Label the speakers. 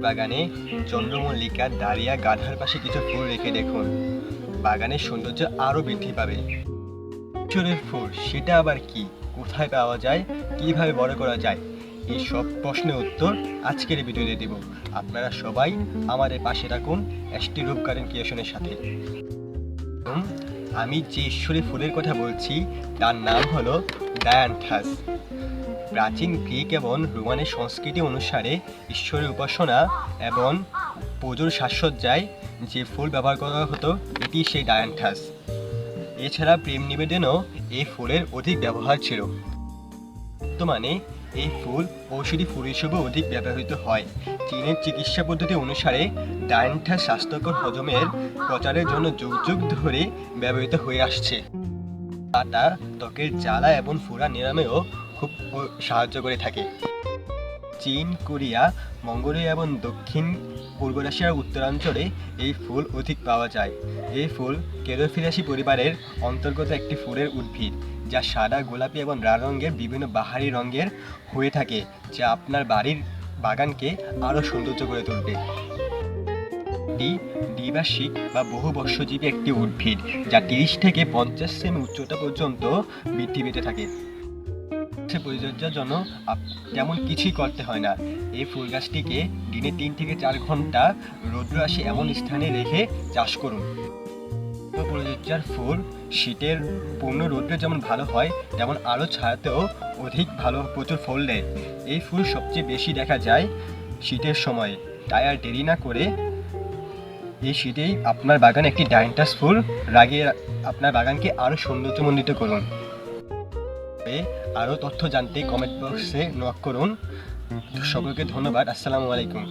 Speaker 1: বাগানে চন্দ্রমল্লিকা, ডালিয়া, গাঁদার পাশে কিছু ফুল রেখে দেখুন, বাগানের সৌন্দর্য আরও বৃদ্ধি পাবে। কিশোরের ফুল সেটা আবার কি, কোথায় পাওয়া যায়, কিভাবে বড় করা যায়, এই সব প্রশ্নের উত্তর আজকের ভিডিওতে দেব। আপনারা সবাই আমাদের পাশে থাকুন এসটি রূপ গার্ডেন ক্রিয়েশনের সাথে। আমি যে ঈশ্বরী ফুলের কথা বলছি তার নাম হলো ডায়ান্থাস। প্রাচীন গ্রিক এবং রোমানের সংস্কৃতি অনুসারে ঈশ্বরের উপাসনা এবং পুজোর সাজসজ্জায় যে ফুল ব্যবহার করা হতো এটি সেই ডায়ান্থাস। এছাড়া প্রেম নিবেদনেও এই ফুলের অধিক ব্যবহার ছিল। বর্তমানে এই ফুল ঔষধি ফুল হিসেবে অধিক ব্যবহৃত হয়। চীনের চিকিৎসা পদ্ধতি অনুসারে ডায়ান্থাস স্বাস্থ্যকর হজমের প্রচারের জন্য যুগ যুগ ধরে ব্যবহৃত হয়ে আসছে। পাতা ত্বকের জ্বালা এবং ফোড়া নিরাময়েও খুব সাহায্য করে থাকে। চীন, কোরিয়া, মঙ্গোলিয়া এবং দক্ষিণ পূর্ব রাশিয়ার উত্তরাঞ্চলে এই ফুল অধিক পাওয়া যায়। এই ফুল কেরোফিলাসি পরিবারের অন্তর্গত একটি ফুলের উদ্ভিদ, যা সাদা, গোলাপি এবং লাল রঙের বিভিন্ন বাহারি রঙের হয়ে থাকে, যা আপনার বাড়ির বাগানকে আরও সৌন্দর্য করে তুলবে। দ্বিবার্ষিক বা বহুবর্ষজীবী একটি উদ্ভিদ, যা 30 থেকে 50 সেমি উচ্চতা পর্যন্ত বৃদ্ধি পেতে থাকে। পরিচর্যার জন্য তেমন কিছুই করতে হয় না। এই ফুল গাছটিকে দিনে 3 থেকে 4 ঘন্টা রৌদ্র আসে এমন স্থানে রেখে চাষ করুন। পরিচর্যার ফুল শীতের পূর্ণ রৌদ্রে যেমন ভালো হয়, তেমন আলো ছায়াতেও অধিক ভালো প্রচুর ফল দেয়। এই ফুল সবচেয়ে বেশি দেখা যায় শীতের সময়ে, তাই আর দেরি না করে এই শীতেই আপনার বাগানে একটি ডায়ান্থাস ফুল লাগিয়ে আপনার বাগানকে আরও সৌন্দর্যমণ্ডিত করুন। আরও তথ্য জানতে কমেন্ট বক্সে নক করুন। সকলকে ধন্যবাদ। আসসালামু আলাইকুম।